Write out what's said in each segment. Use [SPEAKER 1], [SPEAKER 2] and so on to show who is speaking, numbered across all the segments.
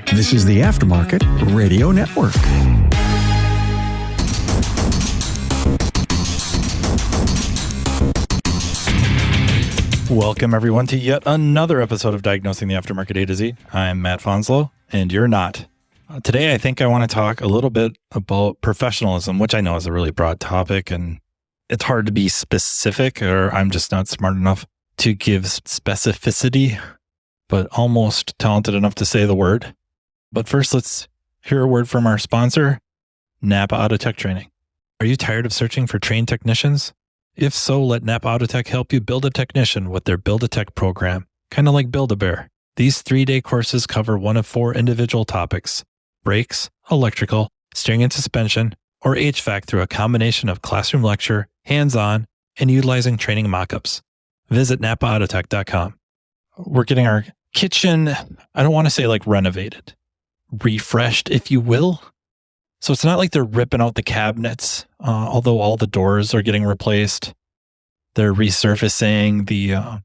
[SPEAKER 1] This is the Aftermarket Radio Network.
[SPEAKER 2] Welcome, everyone, to yet another episode of Diagnosing the Aftermarket A to Z. I'm Matt Fonslow, and you're not. Today, I think I want to talk a little bit about professionalism, which I know is a really broad topic, and it's hard to be specific, or I'm just not smart enough to give specificity, but almost talented enough to say the word. But first, let's hear a word from our sponsor, Napa Auto Tech Training. Are you tired of searching for trained technicians? If so, let Napa Auto Tech help you build a technician with their Build a Tech program, kind of like Build-A-Bear. These 3-day courses cover one of 4 individual topics: brakes, electrical, steering and suspension, or HVAC through a combination of classroom lecture, hands-on, and utilizing training mock-ups. Visit napaautotech.com. We're getting our kitchen, I don't want to say like renovated, refreshed, if you will. So it's not like they're ripping out the cabinets, although all the doors are getting replaced. They're resurfacing the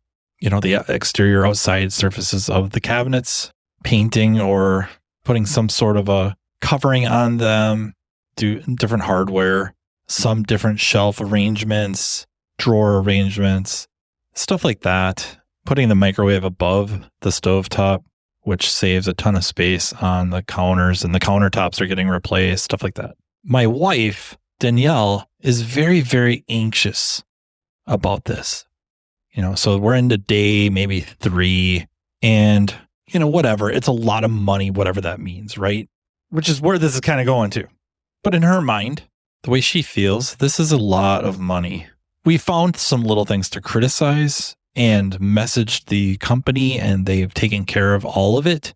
[SPEAKER 2] exterior outside surfaces of the cabinets, painting or putting some sort of a covering on them, do different hardware, some different shelf arrangements, drawer arrangements, stuff like that. Putting the microwave above the stovetop, which saves a ton of space on the counters, and the countertops are getting replaced, stuff like that. My wife, Danielle, is very, very anxious about this. So we're into day maybe 3, and, whatever. It's a lot of money, whatever that means, right? Which is where this is kind of going to. But in her mind, the way she feels, this is a lot of money. We found some little things to criticize and messaged the company, and they've taken care of all of it.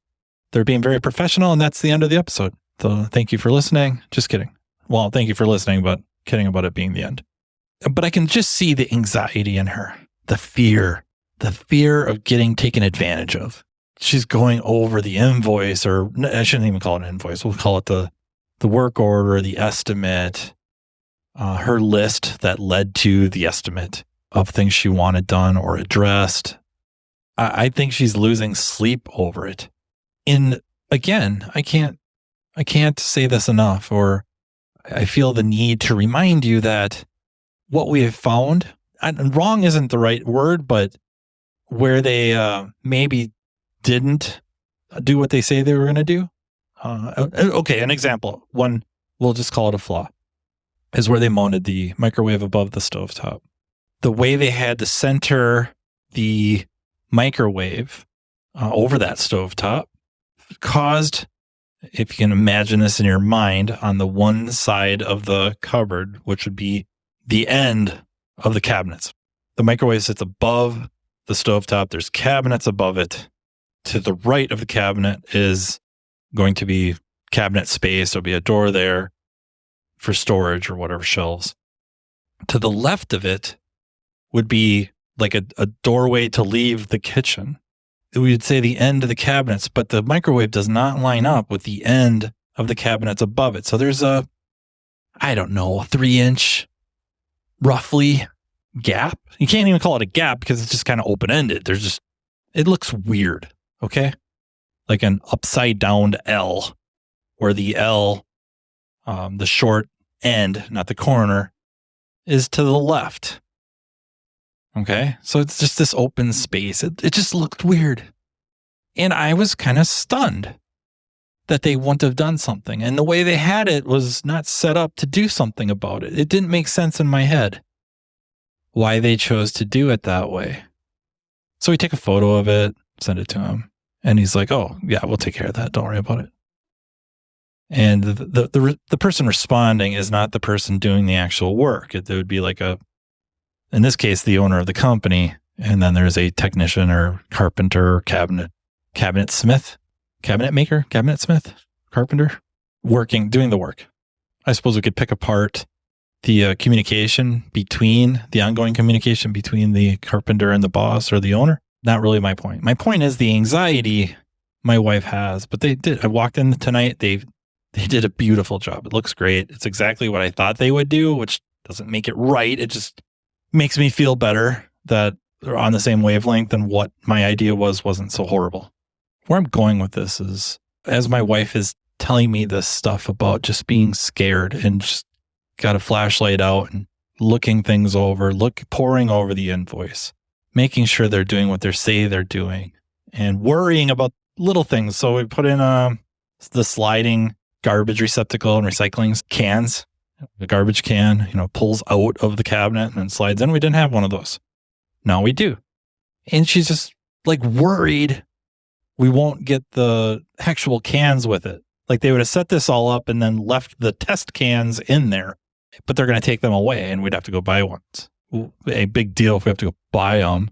[SPEAKER 2] They're being very professional, and that's the end of the episode. So thank you for listening. Just kidding. Well, thank you for listening, but kidding about it being the end. But I can just see the anxiety in her, the fear of getting taken advantage of. She's going over the invoice, or I shouldn't even call it an invoice. We'll call it the work order, the estimate, her list that led to the estimate of things she wanted done or addressed. I think she's losing sleep over it. And again, I can't say this enough, or I feel the need to remind you that what we have found, and wrong isn't the right word, but where they maybe didn't do what they say they were going to do. Okay, an example, one, we'll just call it a flaw, is where they mounted the microwave above the stovetop. The way they had to center the microwave over that stovetop caused, if you can imagine this in your mind, on the one side of the cupboard, which would be the end of the cabinets. The microwave sits above the stovetop. There's cabinets above it. To the right of the cabinet is going to be cabinet space. There'll be a door there for storage or whatever shelves. To the left of it would be like a doorway to leave the kitchen. We would say the end of the cabinets, but the microwave does not line up with the end of the cabinets above it. So there's a 3-inch roughly gap. You can't even call it a gap because it's just kind of open-ended. It looks weird, okay? Like an upside down L, where the L, the short end, not the corner, is to the left. Okay, so it's just this open space. It just looked weird. And I was kind of stunned that they wouldn't have done something. And the way they had it was not set up to do something about it. It didn't make sense in my head why they chose to do it that way. So we take a photo of it, send it to him. And he's like, oh, yeah, we'll take care of that. Don't worry about it. And the person responding is not the person doing the actual work. It would be like in this case, the owner of the company, and then there's a technician or carpenter or cabinet smith, cabinet maker, cabinet smith, carpenter, doing the work. I suppose we could pick apart the ongoing communication between the carpenter and the boss or the owner. Not really my point. My point is the anxiety my wife has, but they did. I walked in tonight. They did a beautiful job. It looks great. It's exactly what I thought they would do, which doesn't make it right. It just makes me feel better that they're on the same wavelength and what my idea wasn't so horrible. Where I'm going with this is as my wife is telling me this stuff about just being scared and just got a flashlight out and looking things over, poring over the invoice, making sure they're doing what they say they're doing, and worrying about little things. So we put in the sliding garbage receptacle and recycling cans. The garbage can, pulls out of the cabinet and slides in. We didn't have one of those. Now we do. And she's just like worried we won't get the actual cans with it. Like they would have set this all up and then left the test cans in there, but they're going to take them away and we'd have to go buy ones. A big deal if we have to go buy them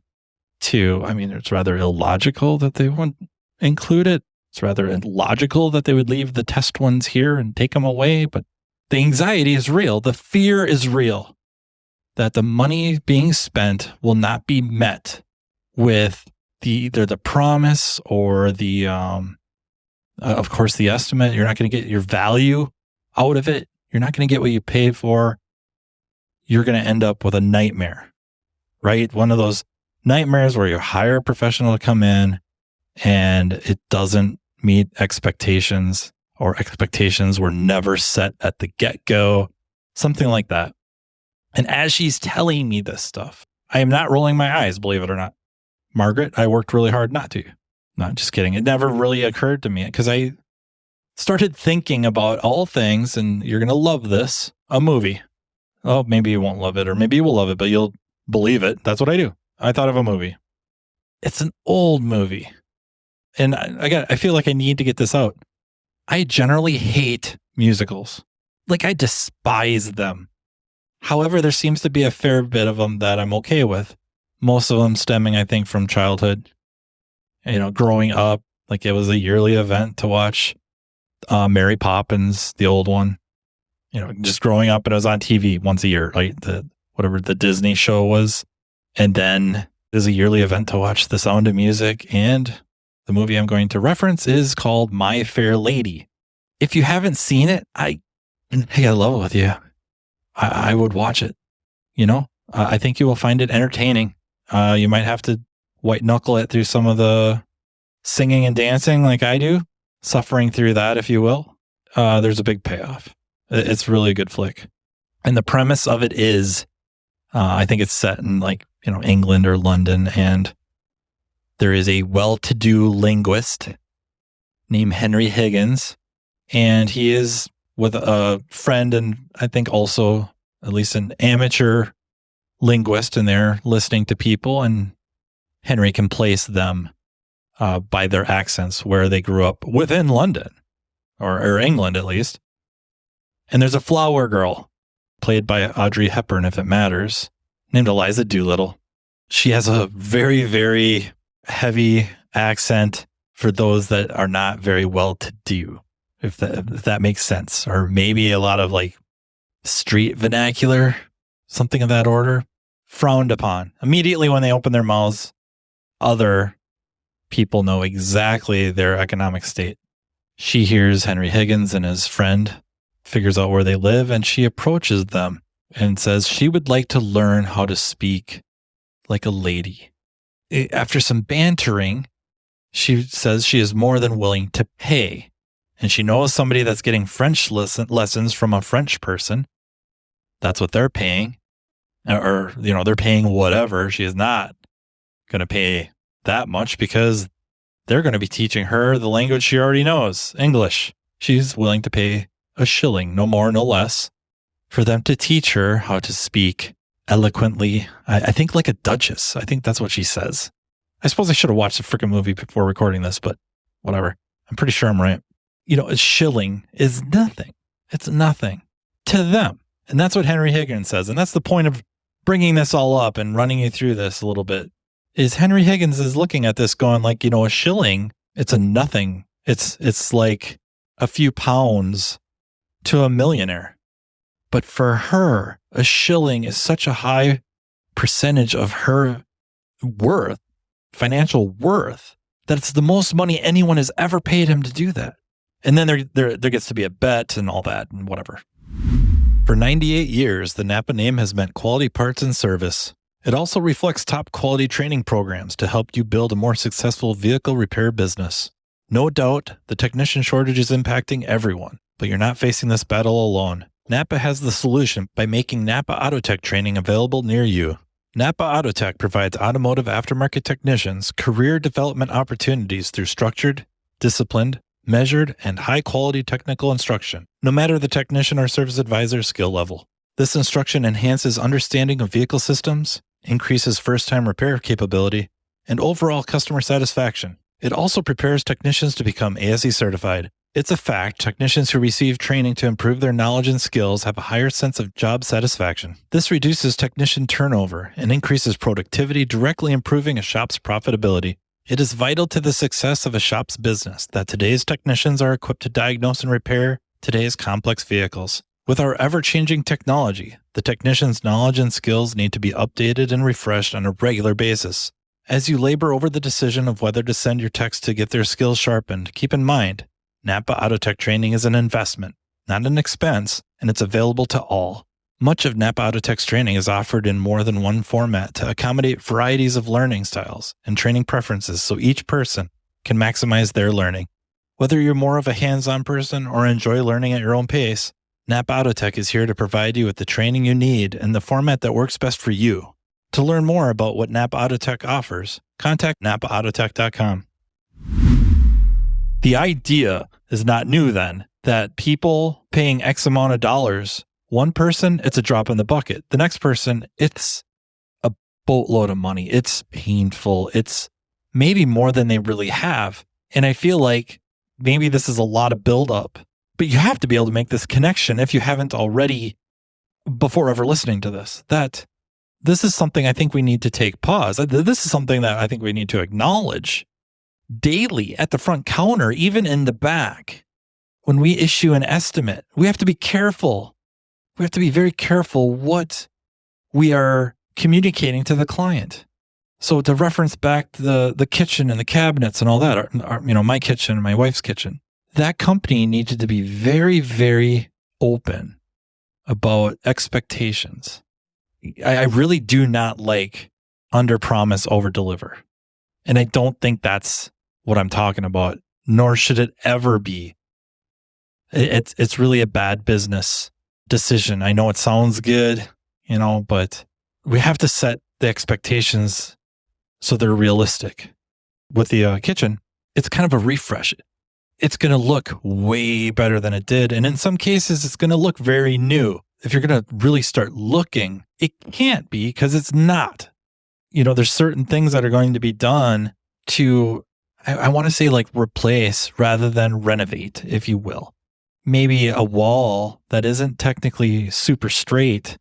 [SPEAKER 2] too. I mean, it's rather illogical that they wouldn't include it. It's rather illogical that they would leave the test ones here and take them away. But the anxiety is real. The fear is real that the money being spent will not be met with either the promise or the, of course, the estimate. You're not going to get your value out of it. You're not going to get what you paid for. You're going to end up with a nightmare, right? One of those nightmares where you hire a professional to come in and it doesn't meet expectations, or expectations were never set at the get-go, something like that. And as she's telling me this stuff, I am not rolling my eyes, believe it or not. Margaret, I worked really hard not to. Not just kidding. It never really occurred to me because I started thinking about all things, and you're going to love this, a movie. Oh, maybe you won't love it, or maybe you will love it, but you'll believe it. That's what I do. I thought of a movie. It's an old movie. And I feel like I need to get this out. I generally hate musicals. Like, I despise them. However, there seems to be a fair bit of them that I'm okay with. Most of them stemming, I think, from childhood. Growing up, like it was a yearly event to watch Mary Poppins, the old one. Just growing up, and it was on TV once a year, right? Whatever the Disney show was. And then there's a yearly event to watch The Sound of Music. And the movie I'm going to reference is called My Fair Lady. If you haven't seen it, I gotta level with you. I would watch it. I think you will find it entertaining. You might have to white knuckle it through some of the singing and dancing like I do, suffering through that, if you will. There's a big payoff. It's really a good flick. And the premise of it is, I think it's set in England or London, and there is a well-to-do linguist named Henry Higgins, and he is with a friend, and I think also at least an amateur linguist, and they're listening to people, and Henry can place them by their accents where they grew up within London or England at least. And there's a flower girl played by Audrey Hepburn, if it matters, named Eliza Doolittle. She has a very, very heavy accent for those that are not very well to do, if that makes sense, or maybe a lot of street vernacular, something of that order, frowned upon. Immediately when they open their mouths, other people know exactly their economic state. She hears Henry Higgins and his friend, figures out where they live, and she approaches them and says she would like to learn how to speak like a lady. After some bantering, she says she is more than willing to pay. And she knows somebody that's getting French lessons from a French person. That's what they're paying. Or, they're paying whatever. She is not going to pay that much because they're going to be teaching her the language she already knows, English. She's willing to pay a shilling, no more, no less, for them to teach her how to speak eloquently. I think like a duchess. I think that's what she says. I suppose I should have watched the freaking movie before recording this, but whatever. I'm pretty sure I'm right. A shilling is nothing. It's nothing to them. And that's what Henry Higgins says. And that's the point of bringing this all up and running you through this a little bit, is Henry Higgins is looking at this going a shilling, it's a nothing. It's like a few pounds to a millionaire. But for her, a shilling is such a high percentage of her worth, financial worth, that it's the most money anyone has ever paid him to do that. And then there gets to be a bet and all that and whatever. For 98 years, the Napa name has meant quality parts and service. It also reflects top quality training programs to help you build a more successful vehicle repair business. No doubt, the technician shortage is impacting everyone, but you're not facing this battle alone. Napa has the solution by making Napa Autotech training available near you. Napa Autotech provides automotive aftermarket technicians career development opportunities through structured, disciplined, measured, and high-quality technical instruction, no matter the technician or service advisor's skill level. This instruction enhances understanding of vehicle systems, increases first-time repair capability, and overall customer satisfaction. It also prepares technicians to become ASE certified. It's a fact technicians who receive training to improve their knowledge and skills have a higher sense of job satisfaction. This reduces technician turnover and increases productivity, directly improving a shop's profitability. It is vital to the success of a shop's business that today's technicians are equipped to diagnose and repair today's complex vehicles. With our ever-changing technology, the technician's knowledge and skills need to be updated and refreshed on a regular basis. As you labor over the decision of whether to send your techs to get their skills sharpened, keep in mind, Napa Autotech training is an investment, not an expense, and it's available to all. Much of Napa Autotech's training is offered in more than one format to accommodate varieties of learning styles and training preferences so each person can maximize their learning. Whether you're more of a hands-on person or enjoy learning at your own pace, Napa Autotech is here to provide you with the training you need in the format that works best for you. To learn more about what Napa Autotech offers, contact NapaAutotech.com. The idea is not new then, that people paying X amount of dollars, one person, it's a drop in the bucket. The next person, it's a boatload of money. It's painful. It's maybe more than they really have. And I feel like maybe this is a lot of buildup, but you have to be able to make this connection if you haven't already before ever listening to this, that this is something I think we need to take pause. This is something that I think we need to acknowledge daily at the front counter, even in the back. When we issue an estimate, we have to be careful. We have to be very careful what we are communicating to the client. So to reference back to the kitchen and the cabinets and all that, my kitchen and my wife's kitchen, that company needed to be very, very open about expectations. I really do not like under promise, over deliver. And I don't think that's what I'm talking about, nor should it ever be. It's really a bad business decision. I know it sounds good, but we have to set the expectations so they're realistic. With the kitchen, it's kind of a refresh. It's going to look way better than it did. And in some cases, it's going to look very new. If you're going to really start looking, it can't be because it's not. There's certain things that are going to be done to, I want to say like replace rather than renovate, if you will. Maybe a wall that isn't technically super straight.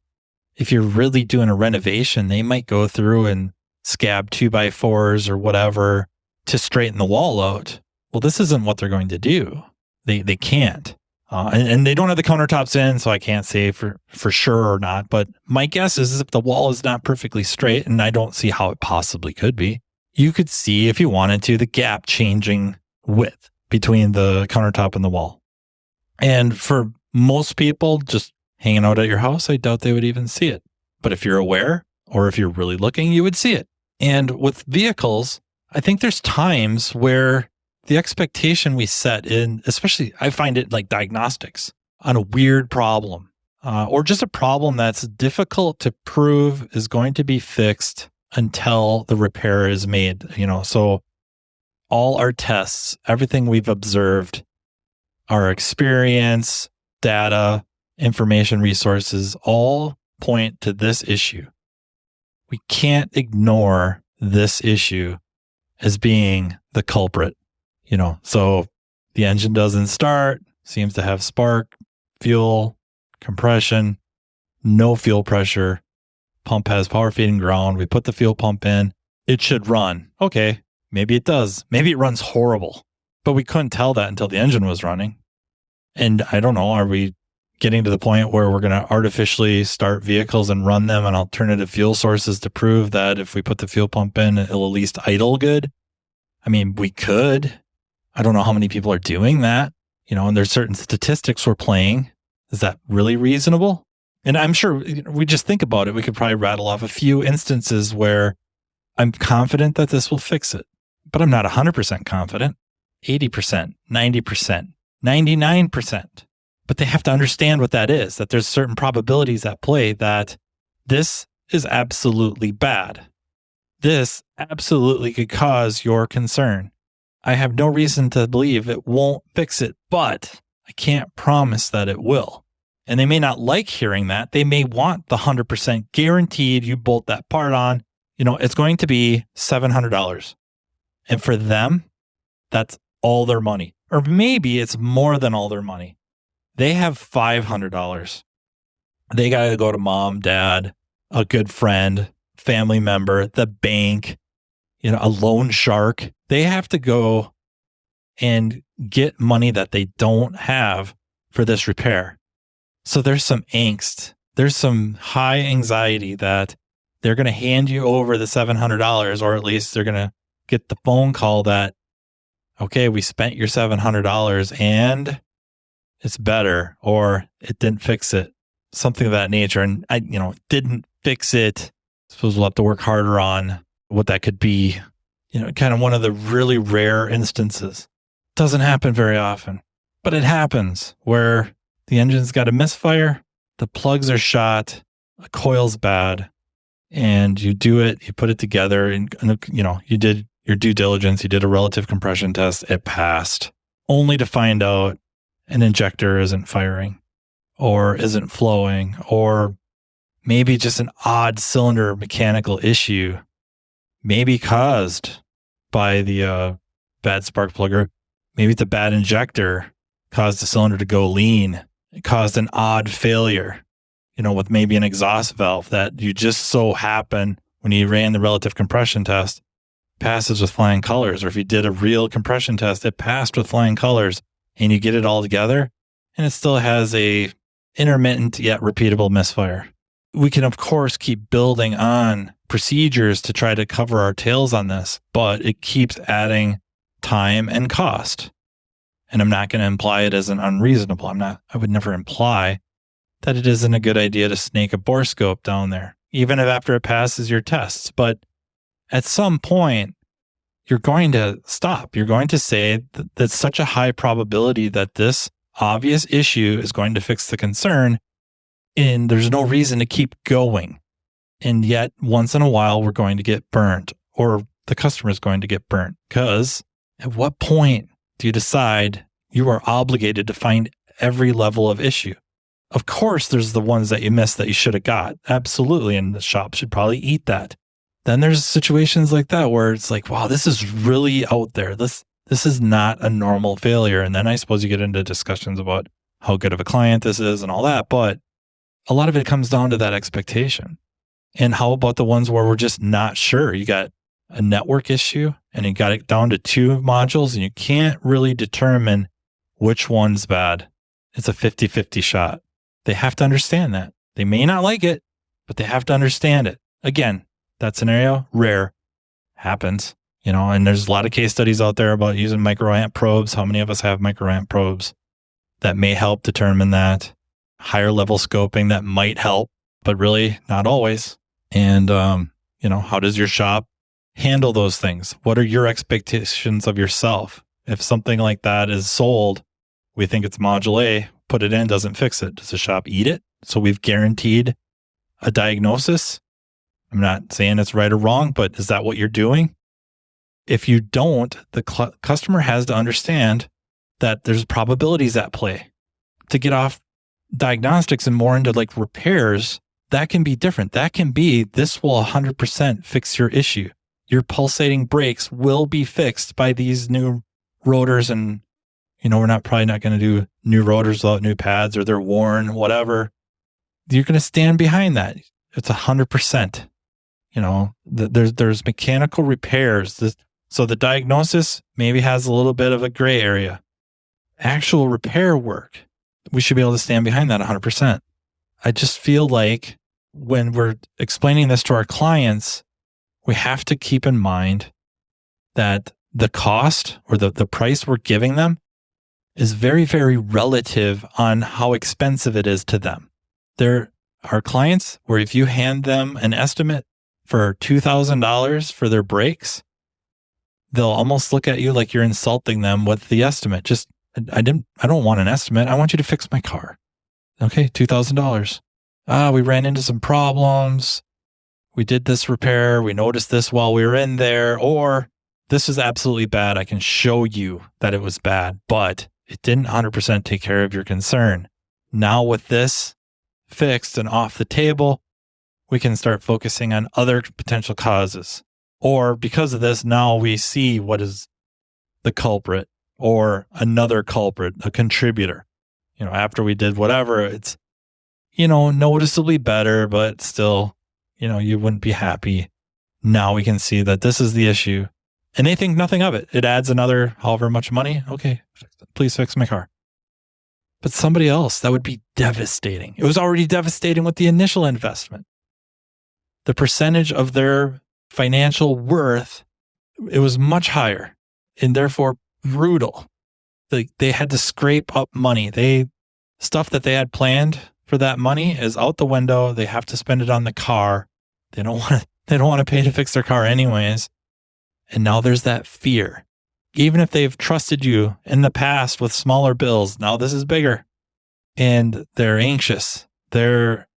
[SPEAKER 2] If you're really doing a renovation, they might go through and scab 2x4s or whatever to straighten the wall out. Well, this isn't what they're going to do. They can't. And they don't have the countertops in, so I can't say for sure or not. But my guess is if the wall is not perfectly straight, and I don't see how it possibly could be, you could see, if you wanted to, the gap changing width between the countertop and the wall. And for most people just hanging out at your house, I doubt they would even see it. But if you're aware, or if you're really looking, you would see it. And with vehicles, I think there's times where the expectation we set in, especially I find it like diagnostics on a weird problem, or just a problem that's difficult to prove is going to be fixed until the repair is made, so all our tests, everything we've observed, our experience, data, information resources, all point to this issue. We can't ignore this issue as being the culprit. So the engine doesn't start, seems to have spark, fuel, compression, no fuel pressure, pump has power feeding ground. We put the fuel pump in, it should run. Okay, maybe it does. Maybe it runs horrible, but we couldn't tell that until the engine was running. And I don't know, are we getting to the point where we're going to artificially start vehicles and run them on alternative fuel sources to prove that if we put the fuel pump in, it'll at least idle good? I mean, we could. I don't know how many people are doing that, and there's certain statistics we're playing. Is that really reasonable? And I'm sure we just think about it. We could probably rattle off a few instances where I'm confident that this will fix it, but I'm not 100% confident. 80%, 90%, 99%. But they have to understand what that is, that there's certain probabilities at play that this is absolutely bad. This absolutely could cause your concern. I have no reason to believe it won't fix it, but I can't promise that it will. And they may not like hearing that. They may want the 100% guaranteed you bolt that part on. It's going to be $700. And for them, that's all their money. Or maybe it's more than all their money. They have $500. They got to go to mom, dad, a good friend, family member, the bank, a loan shark. They have to go and get money that they don't have for this repair. So there's some angst. There's some high anxiety that they're going to hand you over the $700, or at least they're going to get the phone call that, okay, we spent your $700 and it's better, or it didn't fix it, something of that nature. And didn't fix it. I suppose we'll have to work harder on what that could be. Kind of one of the really rare instances. Doesn't happen very often, but it happens where the engine's got a misfire, the plugs are shot, a coil's bad, and you do it, you put it together, and you did your due diligence, you did a relative compression test, it passed, only to find out an injector isn't firing or isn't flowing, or maybe just an odd cylinder mechanical issue, maybe caused by the bad spark plug, or maybe the bad injector caused the cylinder to go lean. It caused an odd failure, with maybe an exhaust valve that you just so happen, when you ran the relative compression test, passes with flying colors. Or if you did a real compression test, it passed with flying colors, and you get it all together and it still has a intermittent yet repeatable misfire. We can, of course, keep building on procedures to try to cover our tails on this, but it keeps adding time and cost. And I'm not going to imply it as an unreasonable. I would never imply that it isn't a good idea to snake a bore scope down there, even if after it passes your tests. But at some point, you're going to stop. You're going to say that that's such a high probability that this obvious issue is going to fix the concern, and there's no reason to keep going. And yet, once in a while, we're going to get burnt, or the customer is going to get burnt. Because at what point do you decide you are obligated to find every level of issue? Of course, there's the ones that you missed that you should have got. Absolutely. And the shop should probably eat that. Then there's situations like that where it's like, wow, this is really out there. This is not a normal failure. And then I suppose you get into discussions about how good of a client this is and all that. But a lot of it comes down to that expectation. And how about the ones where we're just not sure? You got a network issue and you got it down to 2 modules and you can't really determine which one's bad. It's a 50-50 shot. They have to understand that. They may not like it, but they have to understand it. Again, that scenario, rare, happens, and there's a lot of case studies out there about using microamp probes. How many of us have microamp probes that may help determine that? Higher level scoping that might help, but really not always. And, how does your shop handle those things? What are your expectations of yourself? If something like that is sold, we think it's module A, put it in, doesn't fix it. Does the shop eat it? So we've guaranteed a diagnosis. I'm not saying it's right or wrong, but is that what you're doing? If you don't, the customer has to understand that there's probabilities at play. To get off diagnostics and more into like repairs, that can be different. That can be, this will 100% fix your issue. Your pulsating brakes will be fixed by these new rotors. And, we're probably not going to do new rotors without new pads, or they're worn, whatever. You're going to stand behind that. It's 100%. There's mechanical repairs. So the diagnosis maybe has a little bit of a gray area. Actual repair work, we should be able to stand behind that 100%. I just feel like when we're explaining this to our clients, we have to keep in mind that the cost or the price we're giving them is very, very relative on how expensive it is to them. There are clients where if you hand them an estimate for $2,000 for their brakes, they'll almost look at you like you're insulting them with the estimate. Just, I don't want an estimate. I want you to fix my car. Okay, $2,000. We ran into some problems. We did this repair. We noticed this while we were in there. Or this is absolutely bad. I can show you that it was bad, but it didn't 100% take care of your concern. Now with this fixed and off the table, we can start focusing on other potential causes. Or because of this, now we see what is the culprit or another culprit, a contributor. After we did whatever, it's, noticeably better, but still, you wouldn't be happy. Now we can see that this is the issue. And they think nothing of it. It adds another however much money. Okay, please fix my car. But somebody else, that would be devastating. It was already devastating with the initial investment. The percentage of their financial worth, it was much higher and therefore brutal. They had to scrape up money. Stuff that they had planned for that money is out the window. They have to spend it on the car. They don't want to pay to fix their car anyways. And now there's that fear. Even if they've trusted you in the past with smaller bills, now this is bigger. And they're anxious. They're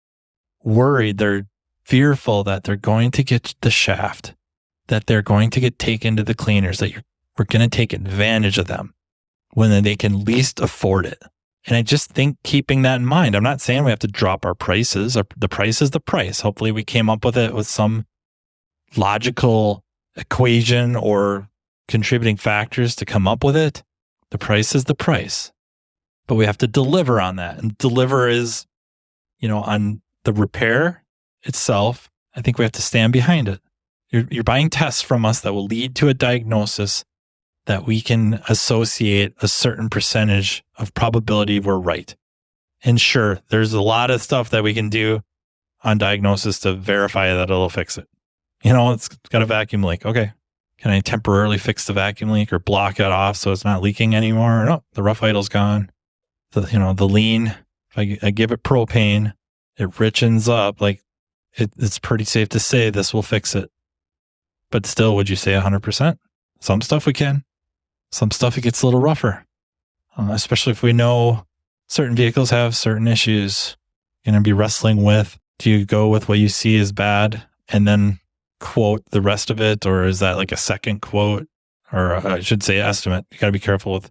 [SPEAKER 2] worried. They're fearful that they're going to get the shaft, that they're going to get taken to the cleaners, that we're going to take advantage of them when they can least afford it. And I just think keeping that in mind, I'm not saying we have to drop our prices. The price is the price. Hopefully we came up with it with some logical equation or contributing factors to come up with it. The price is the price. But we have to deliver on that. And deliver is, on the repair itself, I think we have to stand behind it. You're buying tests from us that will lead to a diagnosis that we can associate a certain percentage of probability we're right. And sure, there's a lot of stuff that we can do on diagnosis to verify that it'll fix it. It's got a vacuum leak. Okay. Can I temporarily fix the vacuum leak or block it off so it's not leaking anymore? No, the rough idle's gone. The lean, if I give it propane, it richens up. Like it's pretty safe to say this will fix it. But still, would you say 100%? Some stuff we can. Some stuff it gets a little rougher, especially if we know certain vehicles have certain issues you're going to be wrestling with. Do you go with what you see as bad and then quote the rest of it? Or is that like a second quote, or I should say estimate? You got to be careful with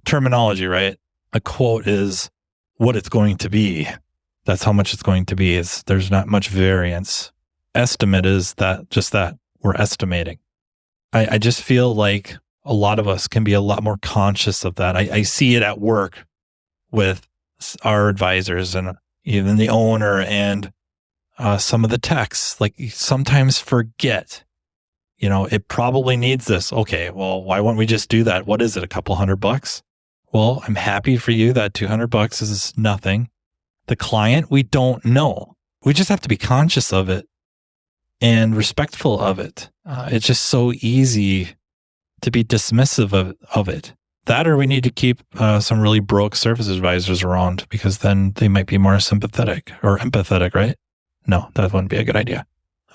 [SPEAKER 2] terminology, right? A quote is what it's going to be. That's how much it's going to be. There's not much variance. Estimate is that we're estimating. I just feel like a lot of us can be a lot more conscious of that. I see it at work with our advisors and even the owner and some of the techs. Like you sometimes forget, it probably needs this. Okay, well, why won't we just do that? What is it, a couple $100? Well, I'm happy for you that $200 is nothing. The client, we don't know. We just have to be conscious of it and respectful of it. It's just so easy to be dismissive of it. That, or we need to keep some really broke service advisors around, because then they might be more sympathetic or empathetic, right? No, that wouldn't be a good idea.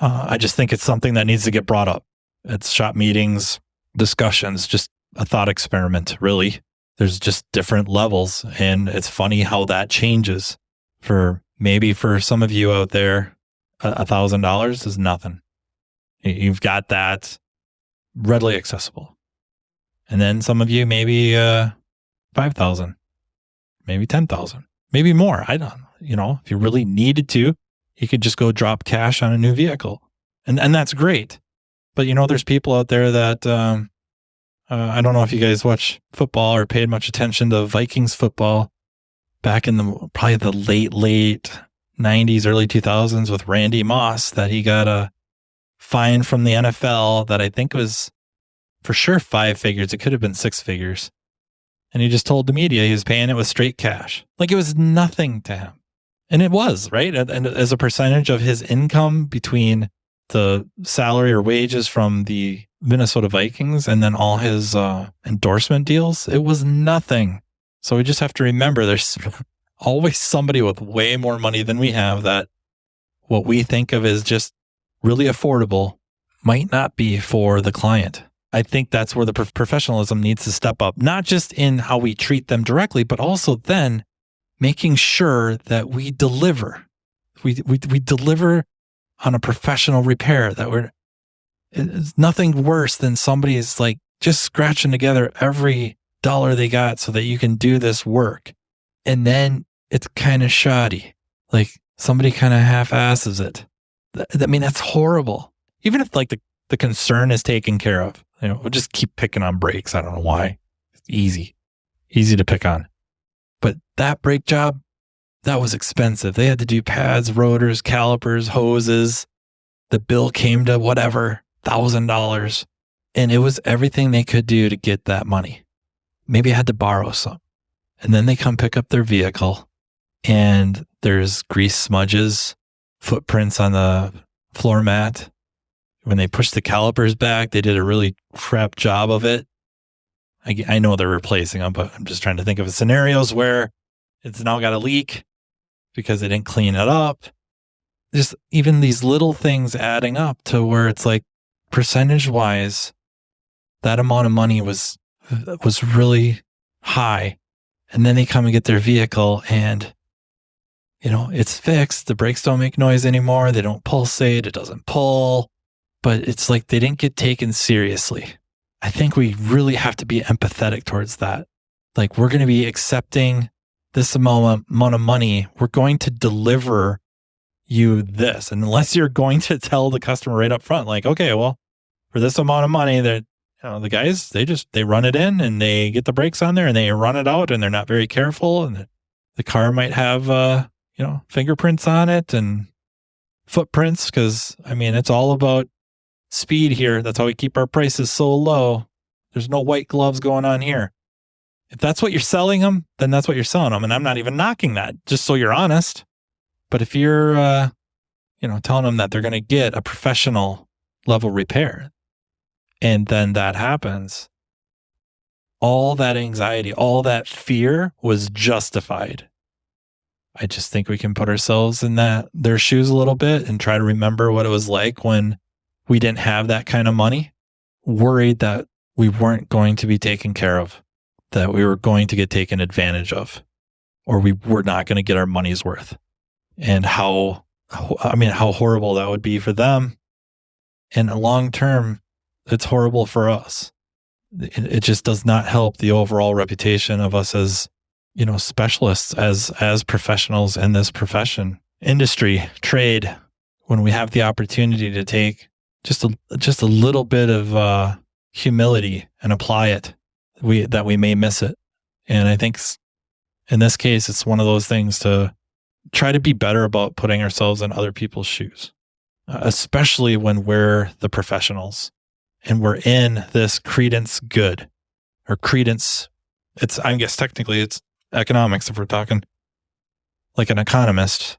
[SPEAKER 2] I just think it's something that needs to get brought up. It's shop meetings, discussions, just a thought experiment, really. There's just different levels, and it's funny how that changes. For some of you out there, $1,000 is nothing. You've got that readily accessible. And then some of you, maybe 5,000, maybe 10,000, maybe more. I don't know. If you really needed to, you could just go drop cash on a new vehicle. And that's great. But there's people out there that, I don't know if you guys watch football or paid much attention to Vikings football back in probably the late 90s, early 2000s with Randy Moss, that he got a fine from the NFL that I think was for sure 5 figures. It could have been 6 figures. And he just told the media he was paying it with straight cash. Like it was nothing to him. And it was, right? And as a percentage of his income between the salary or wages from the Minnesota Vikings and then all his endorsement deals, it was nothing. So we just have to remember there's always somebody with way more money than we have that what we think of as just really affordable might not be for the client. I think that's where the professionalism needs to step up, not just in how we treat them directly, but also then making sure that we deliver. We deliver on a professional repair, that it's nothing worse than somebody is like just scratching together every dollar they got so that you can do this work. And then it's kind of shoddy. Like somebody kind of half-asses it. I mean, that's horrible. Even if like the concern is taken care of, we'll just keep picking on brakes. I don't know why. It's easy to pick on. But that brake job, that was expensive. They had to do pads, rotors, calipers, hoses. The bill came to whatever, $1,000. And it was everything they could do to get that money. Maybe I had to borrow some. And then they come pick up their vehicle and there's grease smudges, footprints on the floor mat. When they pushed the calipers back, they did a really crap job of it. I know they're replacing them, but I'm just trying to think of scenarios where it's now got a leak because they didn't clean it up. Just even these little things adding up to where it's like percentage-wise, that amount of money was really high. And then they come and get their vehicle and, it's fixed. The brakes don't make noise anymore. They don't pulsate. It doesn't pull. But it's like they didn't get taken seriously. I think we really have to be empathetic towards that. Like we're going to be accepting this amount of money. We're going to deliver you this. And unless you're going to tell the customer right up front, like, okay, well, for this amount of money that, the guys, they run it in and they get the brakes on there and they run it out and they're not very careful. And the car might have, fingerprints on it and footprints. Cause it's all about speed here. That's how we keep our prices so low. There's no white gloves going on here. If that's what you're selling them, then that's what you're selling them. And I'm not even knocking that, just so you're honest. But if you're, telling them that they're going to get a professional level repair, and then that happens, all that anxiety, all that fear was justified. I just think we can put ourselves in their shoes a little bit and try to remember what it was like when we didn't have that kind of money, worried that we weren't going to be taken care of, that we were going to get taken advantage of, or we were not going to get our money's worth. And how horrible that would be for them. And long term, it's horrible for us. It just does not help the overall reputation of us as, specialists, as professionals in this profession, industry, trade, when we have the opportunity to take just a little bit of humility and apply it, that we may miss it. And I think in this case, it's one of those things to try to be better about putting ourselves in other people's shoes, especially when we're the professionals and we're in this credence good or credence. I guess technically it's economics. If we're talking like an economist,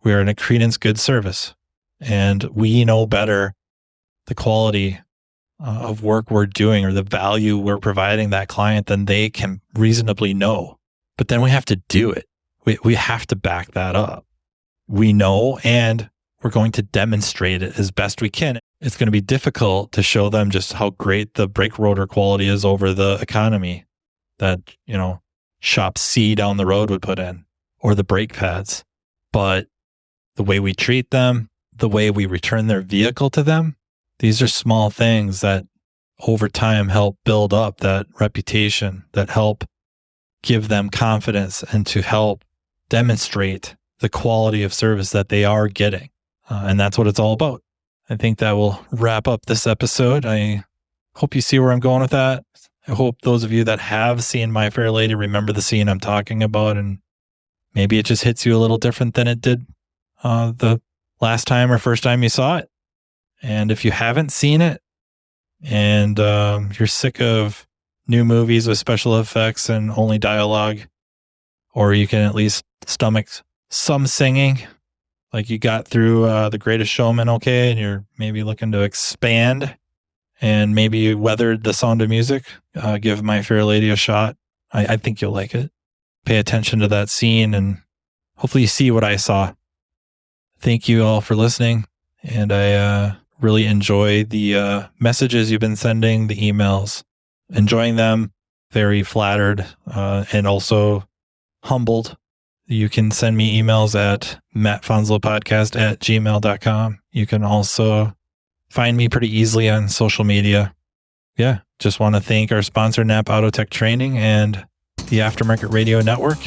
[SPEAKER 2] we are in a credence good service and we know better the quality of work we're doing or the value we're providing that client than they can reasonably know. But then we have to do it. We have to back that up. We know, and we're going to demonstrate it as best we can. It's going to be difficult to show them just how great the brake rotor quality is over the economy that, shop C down the road would put in, or the brake pads. But the way we treat them, the way we return their vehicle to them, these are small things that over time help build up that reputation, that help give them confidence and to help demonstrate the quality of service that they are getting. And that's what it's all about. I think that will wrap up this episode. I hope you see where I'm going with that. I hope those of you that have seen My Fair Lady remember the scene I'm talking about, and maybe it just hits you a little different than it did the last time or first time you saw it. And if you haven't seen it and you're sick of new movies with special effects and only dialogue, or you can at least stomach some singing, like you got through The Greatest Showman okay, and you're maybe looking to expand and maybe you weathered The Sound of Music, give My Fair Lady a shot. I think you'll like it. Pay attention to that scene and hopefully you see what I saw. Thank you all for listening, and I Really enjoy the messages you've been sending, the emails, enjoying them, very flattered, and also humbled. You can send me emails at mattfonslopodcast@gmail.com. You can also find me pretty easily on social media. Yeah, just want to thank our sponsor, Nap Auto Tech Training and the Aftermarket Radio Network.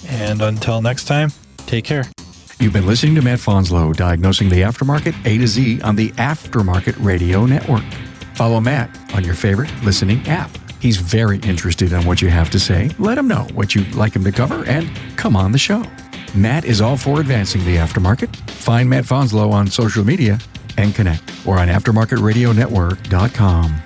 [SPEAKER 2] And until next time, take care.
[SPEAKER 1] You've been listening to Matt Fonslow, diagnosing the aftermarket A to Z on the Aftermarket Radio Network. Follow Matt on your favorite listening app. He's very interested in what you have to say. Let him know what you'd like him to cover and come on the show. Matt is all for advancing the aftermarket. Find Matt Fonslow on social media and connect or on aftermarketradionetwork.com.